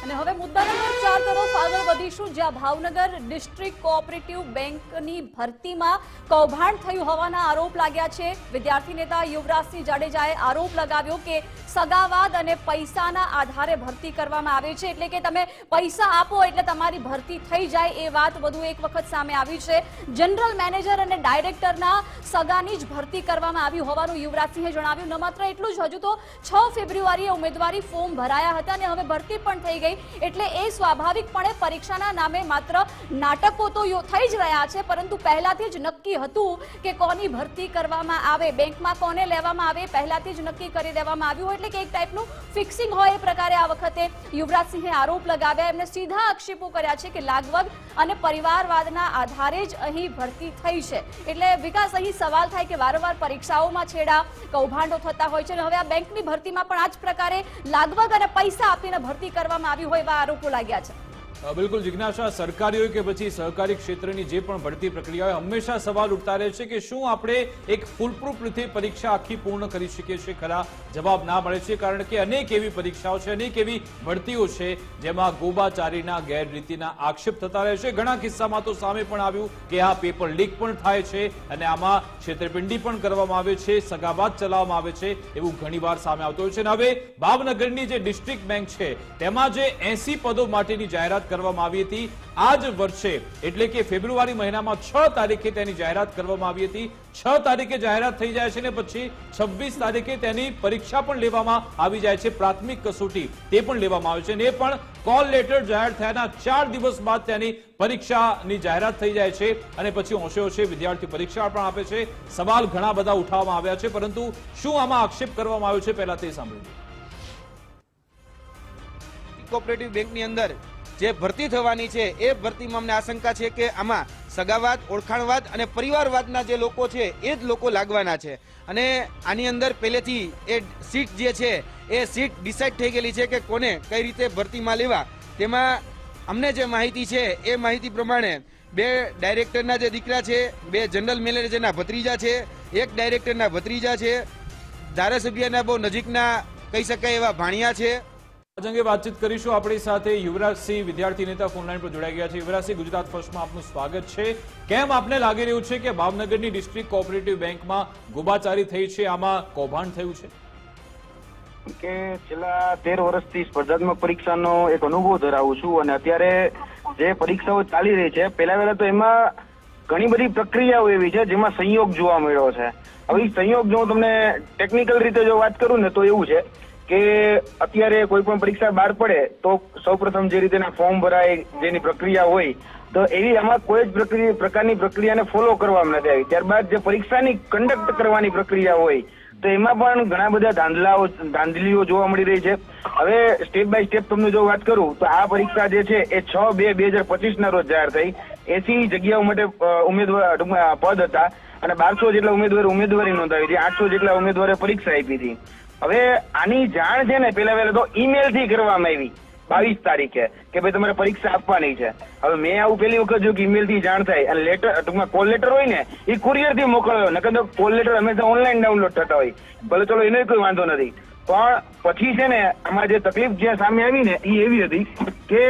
અને હવે મુદ્દા નંબર 4 તરફ આગળ વધીશું, જ્યાં ભાવનગર ડિસ્ટ્રિક્ટ કોઓપરેટિવ બેંકની ભરતીમાં કૌભાંડ થયું હોવાના આરોપ લાગ્યા છે। વિદ્યાર્થી નેતા યુવરાજસિંહ જાડેજાએ આરોપ લગાવ્યો કે સગાવાદ અને પૈસાના આધારે ભરતી કરવામાં આવે છે, એટલે કે તમે પૈસા આપો એટલે તમારી ભરતી થઈ જાય, એ વાત વધુ એક વખત સામે આવી છે। જનરલ મેનેજર અને ડાયરેક્ટરના સગાની જ ભરતી કરવામાં આવી હોવાનું યુવરાજસિંહે જણાવ્યું। ન માત્ર એટલું જ, હજુ તો 6 ફેબ્રુઆરીએ ઉમેદવારી ફોર્મ ભરાયા હતા અને હવે ભરતી પણ થઈ ગઈ, એટલે એ સ્વાભાવિકપણે પરીક્ષાના નામે માત્ર નાટકો તો થઈ જ રહ્યા છે, પરંતુ પહેલાથી જ નક્કી હતું કે કોની ભરતી કરવામાં આવે, બેંકમાં કોને લેવામાં આવે, પહેલાથી જ નક્કી કરી દેવામાં આવ્યું હોય, એટલે કે એક ટાઈપનું ફિક્સિંગ હોય એ પ્રકારે આ વખતે યુવરાજસિંહે આરોપ લગાવ્યા। એમને સીધા આક્ષેપો કર્યા છે કે લાગવગ અને પરિવારવાદના આધારે જ અહીં ભરતી થઈ છે। એટલે વિકાસ, અહીં સવાલ થાય કે વારંવાર પરીક્ષાઓમાં છેડા કૌભાંડો થતા હોય છે, અને હવે આ બેંકની ભરતીમાં પણ આ જ પ્રકારે લાગવગ અને પૈસા આપીને ભરતી કરવામાં આવી હોય એવા આરોપો લાગ્યા છે। બિલકુલ જિજ્ઞાસા, સરકારી હોય કે પછી સહકારી ક્ષેત્રની જે પણ ભરતી પ્રક્રિયા હોય, હંમેશા સવાલ ઉઠતા રહે છે કે શું આપણે એક ફૂલપ્રૂફ રીતે પરીક્ષા આખી પૂર્ણ કરી શકીએ છીએ ખરા? જવાબ ના મળે છે, કારણ કે અનેક એવી પરીક્ષાઓ છે, અનેક એવી ભરતીઓ છે જેમાં ગોબાચારીના ગેરરીતિના આક્ષેપ થતા રહે છે। ઘણા કિસ્સામાં તો સામે પણ આવ્યું કે આ પેપર લીક પણ થાય છે અને આમાં છેતરપિંડી પણ કરવામાં આવે છે, સગાવાદ ચલાવવામાં આવે છે, એવું ઘણીવાર સામે આવતું હોય છે। અને હવે ભાવનગરની જે ડિસ્ટ્રિક્ટ બેંક છે તેમાં જે 80 પદો માટેની જાહેરાત કરવામાં આવી હતી આ જ વર્ષે, એટલે કે ફેબ્રુઆરી મહિનામાં 6 તારીખે તેની જાહેરાત કરવામાં આવી હતી। 6 તારીખે જાહેરાત થઈ જાય છે ને પછી 26 તારીખે તેની પરીક્ષા પણ લેવામાં આવી જાય છે, પ્રાથમિક કસોટી તે પણ લેવામાં આવે છે, અને એ પણ કોલ લેટર જાહેર થયાના 4 દિવસ બાદ તેની પરીક્ષાની જાહેરાત થઈ જાય છે, અને પછી હોશે વિદ્યાર્થી પરીક્ષા પણ આપે છે। સવાલ ઘણા બધા ઉઠાવવામાં આવ્યા છે, પરંતુ શું આમાં આક્ષેપ કરવામાં આવ્યો છે પહેલા તે સાંભળીએ। કોઓપરેટિવ બેંકની અંદર જે ભરતી થવાની છે એ ભરતીમાં અમને આશંકા છે કે આમાં સગાવાદ, ઓળખાણવાદ અને પરિવારવાદના જે લોકો છે એ જ લોકો લાગવાના છે, અને આની અંદર પહેલેથી એ સીટ જે છે એ સીટ ડિસાઇડ થઈ ગયેલી છે કે કોને કઈ રીતે ભરતીમાં લેવા। તેમાં અમને જે માહિતી છે એ માહિતી પ્રમાણે 2 ડાયરેક્ટરના જે દીકરા છે, 2 જનરલ મેનેજરના ભત્રીજા છે, 1 ડાયરેક્ટરના ભત્રીજા છે, ધારાસભ્યના બહુ નજીકના કહી શકાય એવા ભાણિયા છે। આજ અંગે વાતચીત કરીશું। આપણી સાથે યુવરાજસિંહ વિદ્યાર્થી નેતા ફોનલાઈન પર જોડાઈ ગયા છે। યુવરાજસિંહ, ગુજરાત ફર્સ્ટમાં આપનું સ્વાગત છે। કેમ આપને લાગી રહ્યું છે કે ભાવનગરની ડિસ્ટ્રિક્ટ કોઓપરેટિવ બેંકમાં ગોબાચારી થઈ છે, આમાં કૌભાંડ થયું છે? કે છેલ્લા 13 વર્ષથી સ્પર્ધાત્મક પરીક્ષાનો એક અનુભવ ધરાવું છું, અને અત્યારે જે પરીક્ષાઓ ચાલી રહી છે પહેલા તો એમાં ઘણી બધી પ્રક્રિયાઓ એવી છે જેમાં સંયોગ જોવા મળ્યો છે। હવે સંયોગ જો તમને ટેકનિકલ રીતે જો વાત કરું ને તો એવું છે કે અત્યારે કોઈ પણ પરીક્ષા બહાર પડે તો સૌપ્રથમ જે રીતેના ફોર્મ ભરાય, જેની પ્રક્રિયા હોય, તો એવી આમાં કોઈ જ પ્રકારની પ્રક્રિયાને ફોલો કરવામાં નથી આવી। ત્યારબાદ જે પરીક્ષાની કન્ડક્ટ કરવાની પ્રક્રિયા હોય તો એમાં પણ ઘણા બધા ધાંધલીઓ જોવા મળી રહી છે। હવે સ્ટેપ બાય સ્ટેપ તમને જો વાત કરું તો આ પરીક્ષા જે છે એ 6/2/2025 ના રોજ જાહેર થઈ। 80 જગ્યાઓ માટે ઉમેદવાર પદ હતા અને 1200 જેટલા ઉમેદવારી નોંધાવી હતી, 800 જેટલા ઉમેદવારે પરીક્ષા આપી હતી। હવે આની જાણ છે ને પહેલા તો ઈમેલ થી કરવામાં આવી 22 તારીખે કે ભાઈ તમારે પરીક્ષા આપવાની છે। હવે મેં આવું પહેલી વખત જો કે ઈમેલ થી જાણ થાય અને લેટર, ટૂંકમાં કોલ લેટર હોય ને એ કુરિયર થી મોકલ્યો, નકર તો કોલ લેટર હંમેશા ઓનલાઈન ડાઉનલોડ થતા હોય, ભલે ચલો એનો કોઈ વાંધો નથી, પણ પછી છે ને આમાં જે તકલીફ જે સામે આવી ને એ એવી હતી કે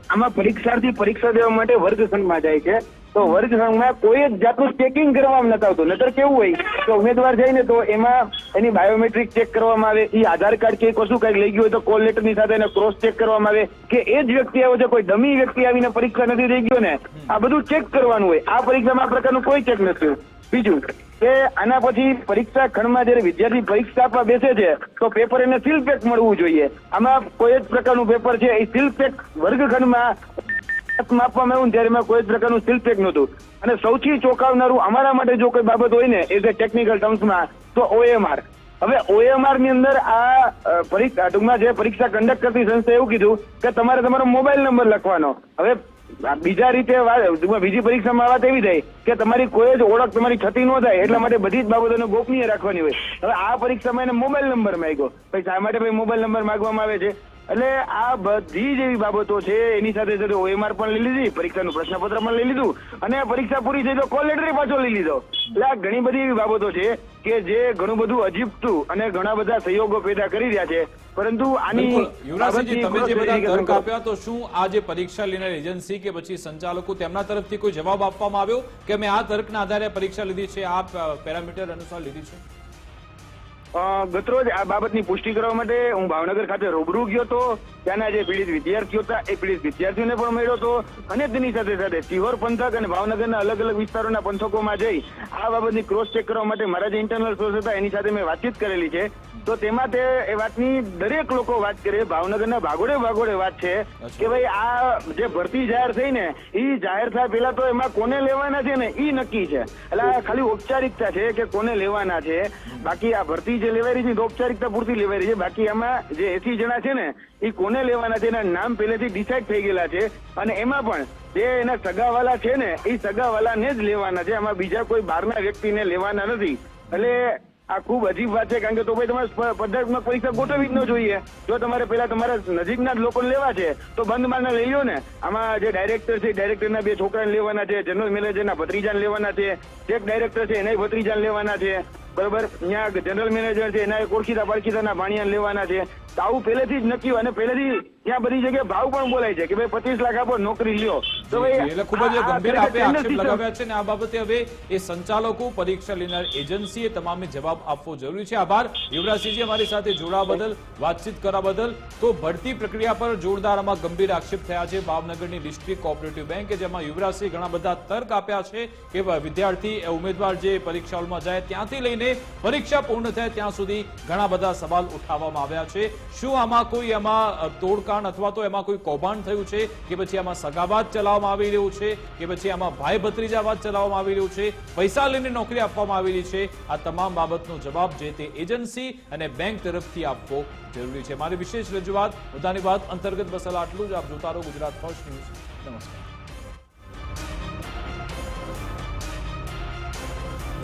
આમાં પરીક્ષાર્થી પરીક્ષા દેવા માટે વર્ગખંડમાં જાય છે, તો વર્ગખંડમાં કોઈ જ જાતનું ચેકિંગ કરવામાં નથી આવતું। નતર કેવું હોય કે ઉમેદવાર જાય ને તો એમાં એની બાયોમેટ્રિક ચેક કરવામાં આવે, એ આધાર કાર્ડ કે કશું કઈક લઈ ગયું હોય તો કોલ લેટરની સાથે એને ક્રોસ ચેક કરવામાં આવે કે એ જ વ્યક્તિ આવ્યો છે, કોઈ ડમી વ્યક્તિ આવીને પરીક્ષા નથી દઈ ગયો ને, આ બધું ચેક કરવાનું હોય। આ પરીક્ષામાં આ પ્રકારનું કોઈ ચેક નથી। બીજું કે આના પછી પરીક્ષા ખંડમાં જયારે વિદ્યાર્થી પરીક્ષા આપવા બેસે છે તો પેપર એને સીલ પેક મળવું જોઈએ। આમાં કોઈ જ પ્રકારનું પેપર છે એ સીલ પેક વર્ગખંડમાં આપવામાં આવ્યું ત્યારે એમાં કોઈ જ પ્રકારનું સીલ પેક નહોતું। અને સૌથી ચોંકાવનારું અમારા માટે જો કોઈ બાબત હોય ને એ ટેકનિકલ ટર્મ્સમાં તો OMR। હવે OMR ની અંદર આ પરીક્ષા, ટૂંકમાં જે પરીક્ષા કન્ડક્ટ કરતી સંસ્થાએ એવું કીધું કે તમારે તમારો મોબાઈલ નંબર લખવાનો। હવે બીજા રીતે બીજી પરીક્ષામાં વાત એવી થઈ કે તમારી કોઈ જ ઓળખ તમારી થતી ન થાય એટલા માટે બધી જ બાબતોને ગોપનીય રાખવાની હોય। હવે આ પરીક્ષામાં એને મોબાઈલ નંબર માંગ્યો, શા માટે મોબાઈલ નંબર માંગવામાં આવે છે એટલે આ બધી જ એવી બાબતો છે. એની સાથે સાથે OMR પણ લઈ લીધી, પરીક્ષાનું પ્રશ્નપત્ર પણ લઈ લીધું અને પરીક્ષા પૂરી થઈ તો કોલ લેટર પાછો લઈ લીધો. એટલે આ ઘણી બધી એવી બાબતો છે કે જે ઘણું બધું અજીબતું અને ઘણા બધા સહયોગો પેદા કરી રહ્યા છે. પરંતુ આની બિલકુલ યુવરાજસિંહજી, તમે જે બધા તર્ક બાબતની આપ્યા, તો શું આ જે પરીક્ષા લેનાર એજન્સી કે પછી સંચાલકો તેમના તરફથી કોઈ જવાબ આપવામાં આવ્યો કે અમે આ તર્કના આધારે પરીક્ષા લીધી છે, આ પેરામીટર અનુસાર લીધી છે? ગતરોજ આ બાબતની પુષ્ટિ કરવા માટે હું ભાવનગર ખાતે રૂબરૂ ગયો હતો. ત્યાંના જે પીડિત વિદ્યાર્થીઓ હતા એ પીડિત વિદ્યાર્થીઓને પણ મળ્યો હતો અને તેની સાથે સાથે શિહોર પંથક અને ભાવનગરના અલગ અલગ વિસ્તારોના પંથકોમાં જઈ આ બાબતની ક્રોસ ચેક કરવા માટે મારા જે ઇન્ટરનલ સોર્સ હતા એની સાથે મેં વાતચીત કરેલી છે. તો તેમાં તે એ વાતની દરેક લોકો વાત કરે, ભાવનગરના ભાગોળે વાત છે કે ભાઈ આ જે ભરતી જાહેર થઈ ને એ જાહેર થાય પેલા તો એમાં કોને લેવાના છે ને એ નક્કી છે. એટલે આ ખાલી ઔપચારિકતા છે કે કોને લેવાના છે. બાકી આ ભરતી જે લેવાઈ રહી છે ઔપચારિકતા પૂરતી લેવાઈ રહી છે. બાકી આમાં જે 80 જણા છે ને એ કોને લેવાના છે એના નામ પહેલેથી ડિસાઈડ થઈ ગયેલા છે અને એમાં પણ જે એના સગાવાલા છે ને એ સગાવાલાને જ લેવાના છે. આમાં બીજા કોઈ બહારના વ્યક્તિને લેવાના નથી. એટલે આ ખૂબ અજીબ વાત છે, કારણ કે તો ભાઈ તમારે સ્પર્ધાત્મક પરીક્ષા ગોઠવવી જ ન જોઈએ. જો તમારે પેલા તમારા નજીકના જ લોકોને લેવા છે તો બંધ મારના લઈ લો ને. આમાં જે ડાયરેક્ટર છે ડાયરેક્ટરના 2 છોકરાને લેવાના છે, જનરલ મેનેજરના ભત્રીજાને લેવાના છે, ચેક ડાયરેક્ટર છે એના ભત્રીજાને લેવાના છે, બરોબર. અહીંયા જનરલ મેનેજર છે એના ઓળખીતા પાળખીતાના ભાણિયાને લેવાના છે. તો આવું પહેલેથી જ નક્કી અને પહેલેથી ત્યાં બધી જગ્યાએ ભાવ પણ બોલાય છે કે ભાઈ 25 લાખ આપો નોકરી લ્યો. તો એટલે ખૂબ જ ગંભીર આપે આક્ષેપ લગાવ્યા છે ને આ બાબતે હવે એ સંચાલકો, પરીક્ષા લેનાર એજન્સીએ તમામે જવાબ આપવો જરૂરી છે. આભાર યુવરાજસિંહજી અમારી સાથે જોડાવા બદલ, વાતચીત કરવા બદલ. તો ભરતી પ્રક્રિયા પર જોરદાર આમાં ગંભીર આક્ષેપ થયા છે ભાવનગરની ડિસ્ટ્રિક્ટ કોઓપરેટિવ બેંક કે જેમાં યુવરાજસિંહ ઘણા બધા તર્ક આપ્યા છે કે વિદ્યાર્થી ઉમેદવાર જે પરીક્ષા હોલમાં જાય ત્યાંથી લઈને પરીક્ષા પૂર્ણ થાય ત્યાં સુધી ઘણા બધા સવાલ ઉઠાવવામાં આવ્યા છે. શું આમાં કોઈ તોડકાણ અથવા તો એમાં કોઈ કૌભાંડ થયું છે કે પછી આમાં સગાવાદ ચલાવવામાં આવી રહ્યું છે કે પછી આમાં ભાઈ ભત્રીજાવાદ ચલાવવામાં આવી રહ્યું છે, પૈસા લઈને નોકરી આપવામાં આવેલી છે? આ તમામ બાબતનો જવાબ જે તે એજન્સી અને બેંક તરફથી આપવો જરૂરી છે. મારી વિશેષ રજૂઆત મુદ્દાની વાત અંતર્ગત બસ આટલું જ. આપ જોતા રહો ગુજરાત ફર્સ્ટ ન્યૂઝ. નમસ્કાર.